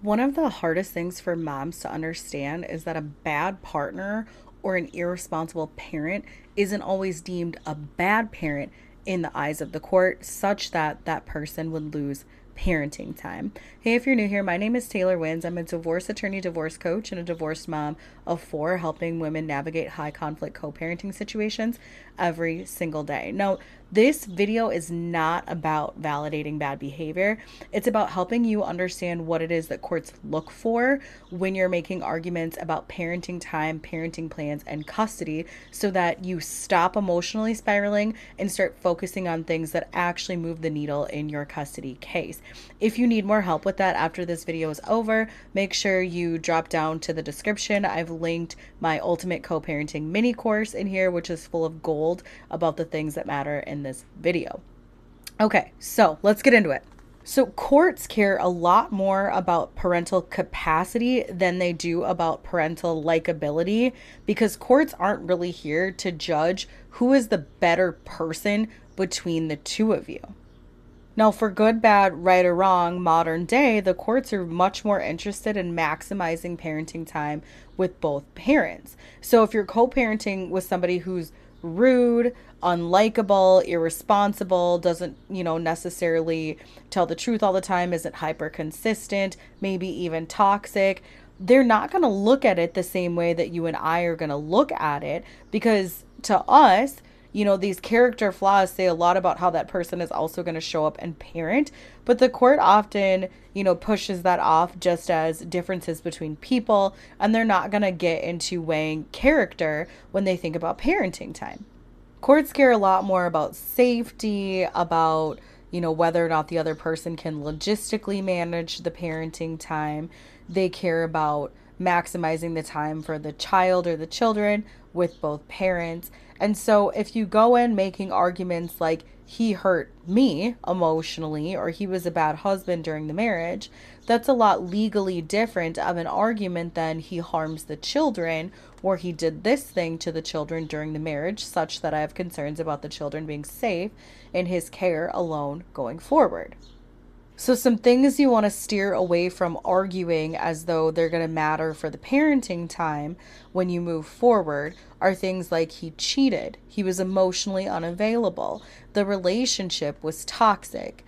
One of the hardest things for moms to understand is that a bad partner or an irresponsible parent isn't always deemed a bad parent in the eyes of the court, such that that person would lose parenting time. Hey, if you're new here, my name is Taylor Wins. I'm a divorce attorney, divorce coach, and a divorced mom of four, helping women navigate high conflict co parenting situations every single day. Now, this video is not about validating bad behavior. It's about helping you understand what it is that courts look for when you're making arguments about parenting time, parenting plans, and custody so that you stop emotionally spiraling and start focusing on things that actually move the needle in your custody case. If you need more help with that after this video is over, make sure you drop down to the description. I've linked my ultimate co-parenting mini course in here, which is full of gold about the things that matter in this video. Okay, so let's get into it. So courts care a lot more about parental capacity than they do about parental likability, because courts aren't really here to judge who is the better person between the two of you. Now, for good, bad, right, or wrong, modern day, the courts are much more interested in maximizing parenting time with both parents. So if you're co-parenting with somebody who's rude, unlikable, irresponsible, doesn't, necessarily tell the truth all the time, isn't hyper consistent, maybe even toxic, they're not going to look at it the same way that you and I are going to look at it, because to us, these character flaws say a lot about how that person is also going to show up and parent. But the court often, pushes that off just as differences between people. And they're not going to get into weighing character when they think about parenting time. Courts care a lot more about safety, about, whether or not the other person can logistically manage the parenting time. They care about maximizing the time for the child or the children with both parents. And so if you go in making arguments like he hurt me emotionally or he was a bad husband during the marriage, that's a lot legally different of an argument than he harms the children or he did this thing to the children during the marriage, such that I have concerns about the children being safe in his care alone going forward. So some things you want to steer away from arguing as though they're going to matter for the parenting time when you move forward are things like he cheated, he was emotionally unavailable, the relationship was toxic.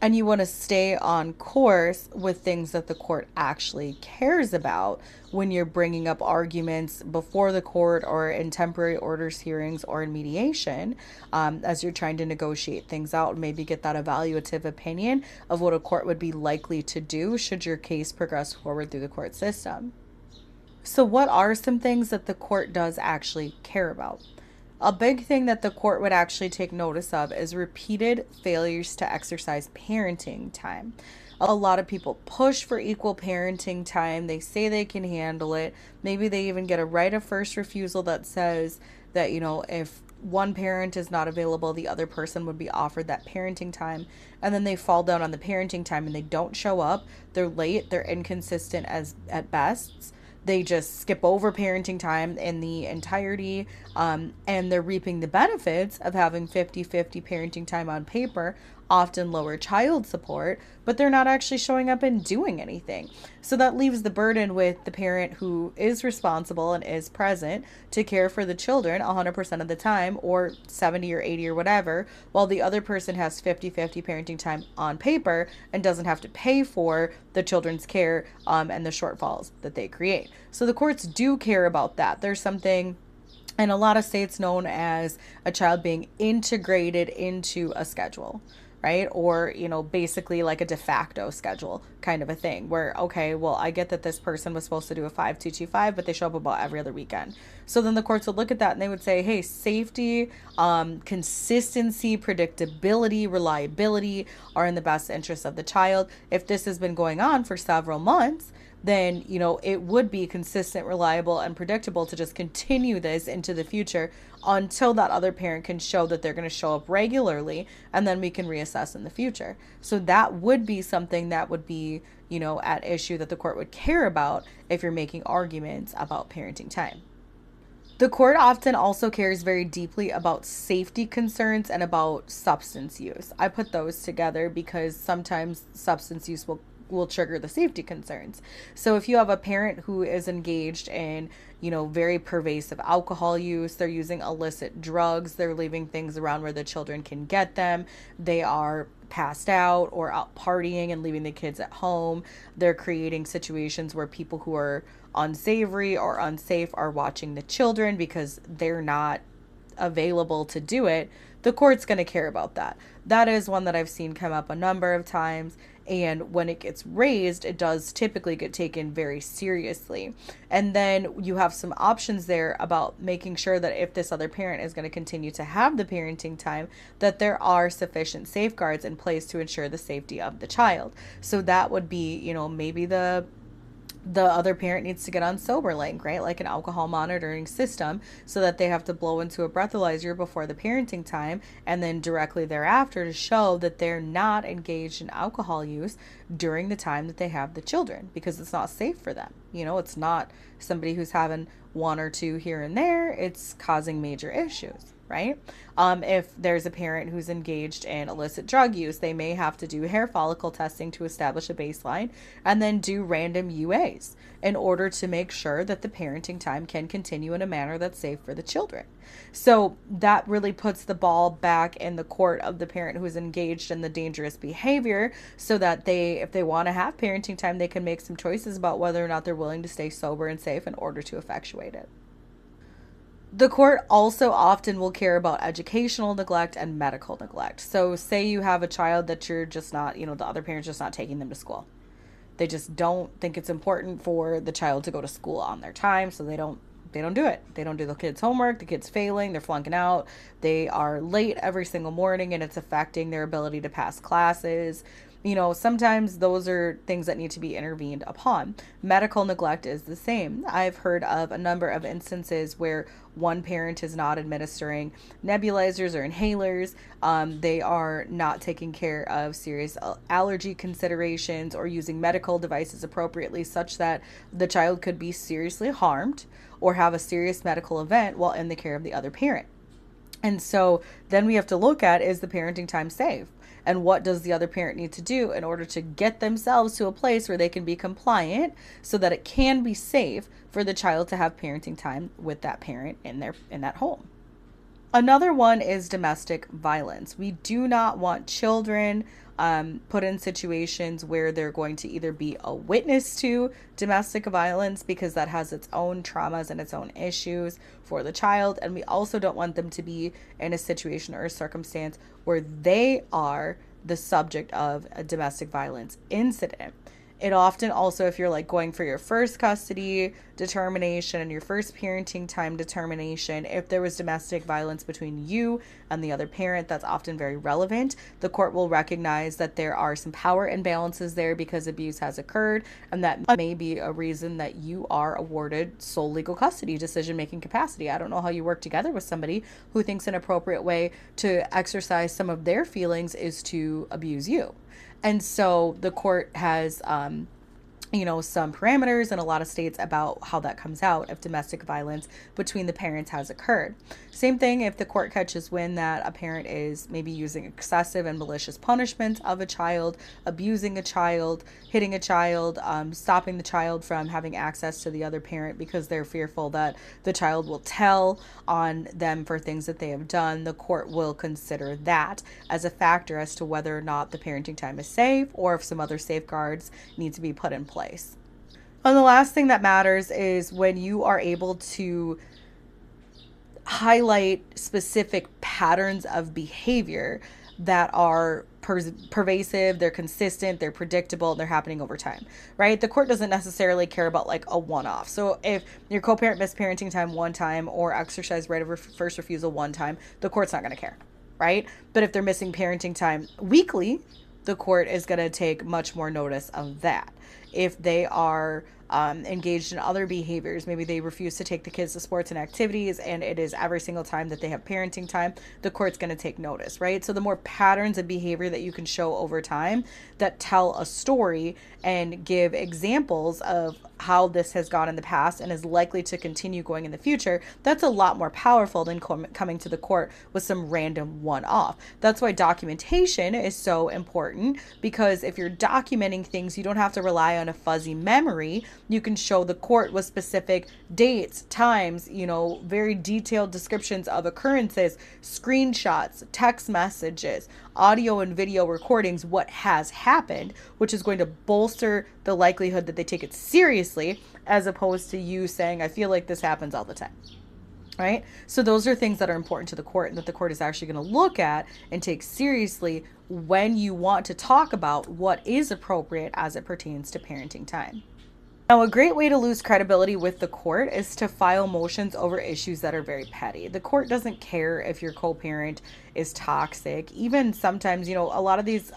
And you want to stay on course with things that the court actually cares about when you're bringing up arguments before the court or in temporary orders hearings or in mediation, as you're trying to negotiate things out and maybe get that evaluative opinion of what a court would be likely to do should your case progress forward through the court system. So what are some things that the court does actually care about? A big thing that the court would actually take notice of is repeated failures to exercise parenting time. A lot of people push for equal parenting time. They say they can handle it. Maybe they even get a right of first refusal that says that, if one parent is not available, the other person would be offered that parenting time. And then they fall down on the parenting time and they don't show up. They're late. They're inconsistent as at best. They just skip over parenting time in the entirety, and they're reaping the benefits of having 50-50 parenting time on paper, often lower child support, but they're not actually showing up and doing anything. So that leaves the burden with the parent who is responsible and is present to care for the children 100% of the time, or 70 or 80 or whatever, while the other person has 50-50 parenting time on paper and doesn't have to pay for the children's care and the shortfalls that they create. So the courts do care about that. There's something in a lot of states known as a child being integrated into a schedule, right? Or, basically like a de facto schedule kind of a thing where, okay, well, I get that this person was supposed to do a 5-2-2-5, but they show up about every other weekend. So then the courts would look at that and they would say, hey, safety, consistency, predictability, reliability are in the best interest of the child. If this has been going on for several months, then, it would be consistent, reliable, and predictable to just continue this into the future until that other parent can show that they're going to show up regularly, and then we can reassess in the future. So that would be something that would be, at issue that the court would care about if you're making arguments about parenting time. The court often also cares very deeply about safety concerns and about substance use. I put those together because sometimes substance use will will trigger the safety concerns. So if you have a parent who is engaged in, very pervasive alcohol use, they're using illicit drugs, they're leaving things around where the children can get them, they are passed out or out partying and leaving the kids at home, they're creating situations where people who are unsavory or unsafe are watching the children because they're not available to do it, the court's going to care about that. That is one that I've seen come up a number of times. And when it gets raised, it does typically get taken very seriously. And then you have some options there about making sure that if this other parent is going to continue to have the parenting time, that there are sufficient safeguards in place to ensure the safety of the child. So that would be, maybe the other parent needs to get on SoberLink, right? Like an alcohol monitoring system, so that they have to blow into a breathalyzer before the parenting time and then directly thereafter to show that they're not engaged in alcohol use during the time that they have the children, because it's not safe for them. It's not somebody who's having one or two here and there, it's causing major issues. Right? If there's a parent who's engaged in illicit drug use, they may have to do hair follicle testing to establish a baseline and then do random UAs in order to make sure that the parenting time can continue in a manner that's safe for the children. So that really puts the ball back in the court of the parent who's engaged in the dangerous behavior, so that if they want to have parenting time, they can make some choices about whether or not they're willing to stay sober and safe in order to effectuate it. The court also often will care about educational neglect and medical neglect. So say you have a child that you're just not, the other parent's just not taking them to school. They just don't think it's important for the child to go to school on their time, so they don't do it. They don't do the kids' homework, the kids failing, they're flunking out, they are late every single morning, and it's affecting their ability to pass classes. Sometimes those are things that need to be intervened upon. Medical neglect is the same. I've heard of a number of instances where one parent is not administering nebulizers or inhalers. They are not taking care of serious allergy considerations or using medical devices appropriately, such that the child could be seriously harmed or have a serious medical event while in the care of the other parent. And so then we have to look at, is the parenting time safe? And what does the other parent need to do in order to get themselves to a place where they can be compliant so that it can be safe for the child to have parenting time with that parent in that home? Another one is domestic violence. We do not want children put in situations where they're going to either be a witness to domestic violence, because that has its own traumas and its own issues for the child. And we also don't want them to be in a situation or a circumstance where they are the subject of a domestic violence incident. It often also, if you're like going for your first custody determination and your first parenting time determination, if there was domestic violence between you and the other parent, that's often very relevant. The court will recognize that there are some power imbalances there because abuse has occurred, and that may be a reason that you are awarded sole legal custody decision-making capacity. I don't know how you work together with somebody who thinks an appropriate way to exercise some of their feelings is to abuse you. And so the court has, some parameters in a lot of states about how that comes out if domestic violence between the parents has occurred. Same thing if the court catches wind that a parent is maybe using excessive and malicious punishments of a child, abusing a child, hitting a child, stopping the child from having access to the other parent because they're fearful that the child will tell on them for things that they have done. The court will consider that as a factor as to whether or not the parenting time is safe or if some other safeguards need to be put in place. And the last thing that matters is when you are able to highlight specific patterns of behavior that are pervasive, they're consistent, they're predictable, and they're happening over time, right? The court doesn't necessarily care about like a one-off. So if your co-parent missed parenting time one time or exercised right of first refusal one time, the court's not going to care, right? But if they're missing parenting time weekly, the court is going to take much more notice of that. if they are engaged in other behaviors. Maybe they refuse to take the kids to sports and activities, and it is every single time that they have parenting time, the court's going to take notice, right? So the more patterns of behavior that you can show over time that tell a story and give examples of how this has gone in the past and is likely to continue going in the future, that's a lot more powerful than coming to the court with some random one-off. That's why documentation is so important, because if you're documenting things, you don't have to rely on a fuzzy memory. You can show the court with specific dates, times, very detailed descriptions of occurrences, screenshots, text messages, audio and video recordings, what has happened, which is going to bolster the likelihood that they take it seriously, as opposed to you saying, I feel like this happens all the time. Right? So those are things that are important to the court and that the court is actually going to look at and take seriously when you want to talk about what is appropriate as it pertains to parenting time. Now, a great way to lose credibility with the court is to file motions over issues that are very petty. The court doesn't care if your co-parent is toxic. Even sometimes, a lot of these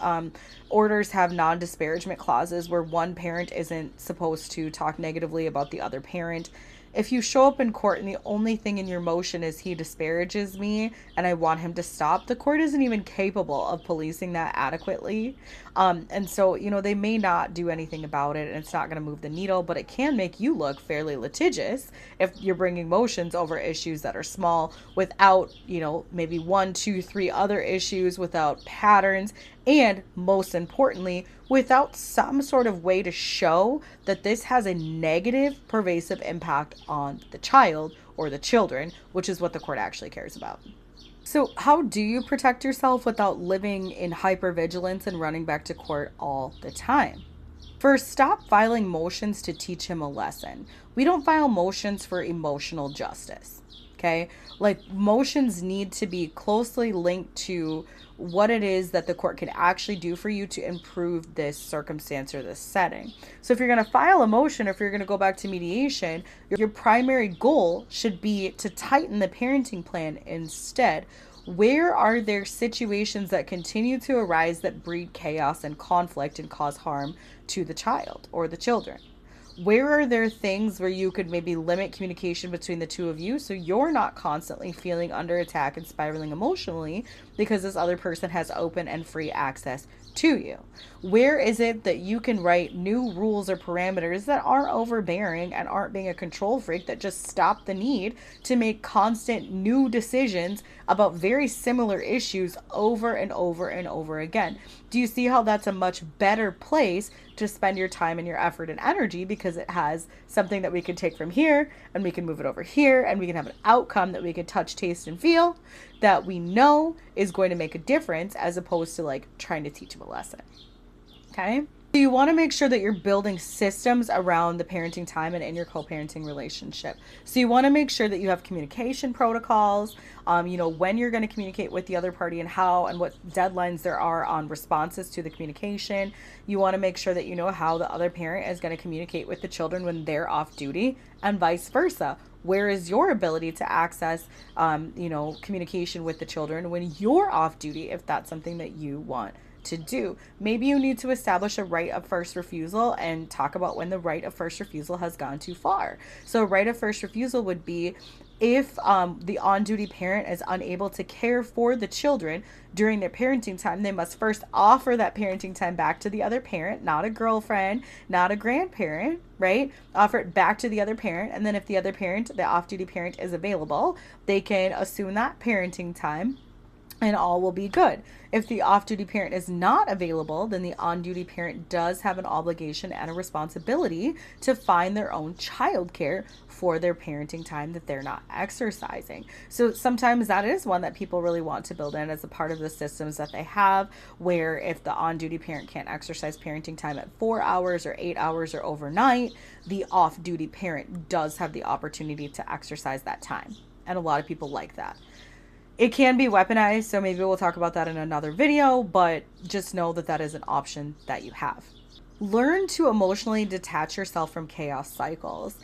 orders have non-disparagement clauses where one parent isn't supposed to talk negatively about the other parent. If you show up in court and the only thing in your motion is he disparages me and I want him to stop, the court isn't even capable of policing that adequately. And so, they may not do anything about it and it's not going to move the needle, but it can make you look fairly litigious if you're bringing motions over issues that are small without, maybe 1, 2, 3 other issues, without patterns, and most importantly, without some sort of way to show that this has a negative, pervasive impact on the child or the children, which is what the court actually cares about. So how do you protect yourself without living in hypervigilance and running back to court all the time? First, stop filing motions to teach him a lesson. We don't file motions for emotional justice. Okay? Motions need to be closely linked to what it is that the court can actually do for you to improve this circumstance or this setting. So if you're going to file a motion, if you're going to go back to mediation, your primary goal should be to tighten the parenting plan instead. Where are there situations that continue to arise that breed chaos and conflict and cause harm to the child or the children? Where are there things where you could maybe limit communication between the two of you so you're not constantly feeling under attack and spiraling emotionally because this other person has open and free access to you? Where is it that you can write new rules or parameters that aren't overbearing and aren't being a control freak, that just stop the need to make constant new decisions about very similar issues over and over and over again? Do you see how that's a much better place to spend your time and your effort and energy, because it has something that we can take from here and we can move it over here and we can have an outcome that we can touch, taste, and feel that we know is going to make a difference, as opposed to trying to teach them a lesson. Okay? So you want to make sure that you're building systems around the parenting time and in your co-parenting relationship. So you want to make sure that you have communication protocols, when you're going to communicate with the other party and how and what deadlines there are on responses to the communication. You want to make sure that you know how the other parent is going to communicate with the children when they're off duty, and vice versa. Where is your ability to access, communication with the children when you're off duty, if that's something that you want to do? Maybe you need to establish a right of first refusal and talk about when the right of first refusal has gone too far. So right of first refusal would be if the on-duty parent is unable to care for the children during their parenting time, they must first offer that parenting time back to the other parent, not a girlfriend, not a grandparent, right? Offer it back to the other parent. And then if the other parent, the off-duty parent, is available, they can assume that parenting time and all will be good. If the off-duty parent is not available, then the on-duty parent does have an obligation and a responsibility to find their own childcare for their parenting time that they're not exercising. So sometimes that is one that people really want to build in as a part of the systems that they have, where if the on-duty parent can't exercise parenting time at 4 hours or 8 hours or overnight, the off-duty parent does have the opportunity to exercise that time. And a lot of people like that. It can be weaponized, so maybe we'll talk about that in another video, but just know that that is an option that you have. Learn to emotionally detach yourself from chaos cycles.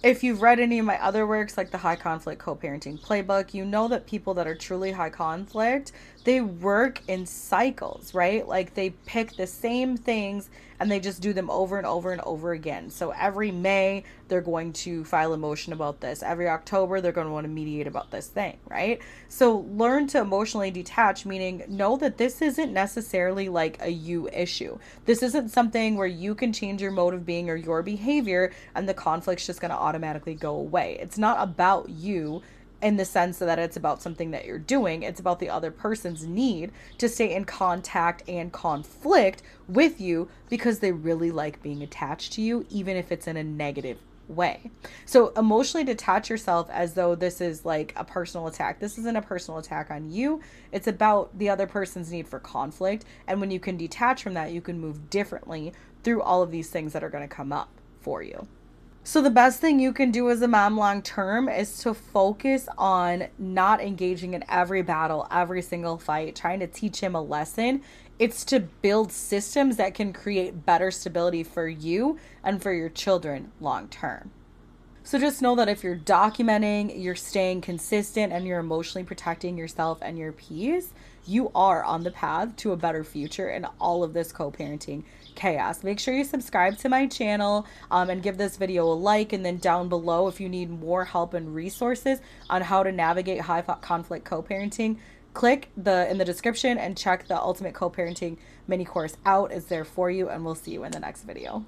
If you've read any of my other works, like the High Conflict Co-Parenting Playbook, you know that people that are truly high conflict, they work in cycles, right? Like they pick the same things and they just do them over and over and over again. So every May, they're going to file a motion about this. Every October, they're going to want to mediate about this thing, right? So learn to emotionally detach, meaning know that this isn't necessarily like a you issue. This isn't something where you can change your mode of being or your behavior and the conflict's just going to automatically go away. It's not about you in the sense that it's about something that you're doing. It's about the other person's need to stay in contact and conflict with you because they really like being attached to you, even if it's in a negative way. So emotionally detach yourself as though this is like a personal attack. This isn't a personal attack on you. It's about the other person's need for conflict. And when you can detach from that, you can move differently through all of these things that are going to come up for you. So the best thing you can do as a mom long term is to focus on not engaging in every battle, every single fight, trying to teach him a lesson. It's to build systems that can create better stability for you and for your children long term. So just know that if you're documenting, you're staying consistent, and you're emotionally protecting yourself and your peace, you are on the path to a better future in all of this co-parenting chaos. Make sure you subscribe to my channel and give this video a like. And then down below, if you need more help and resources on how to navigate high conflict co-parenting, click in the description and check the Ultimate Co-Parenting mini course out. It's there for you, and we'll see you in the next video.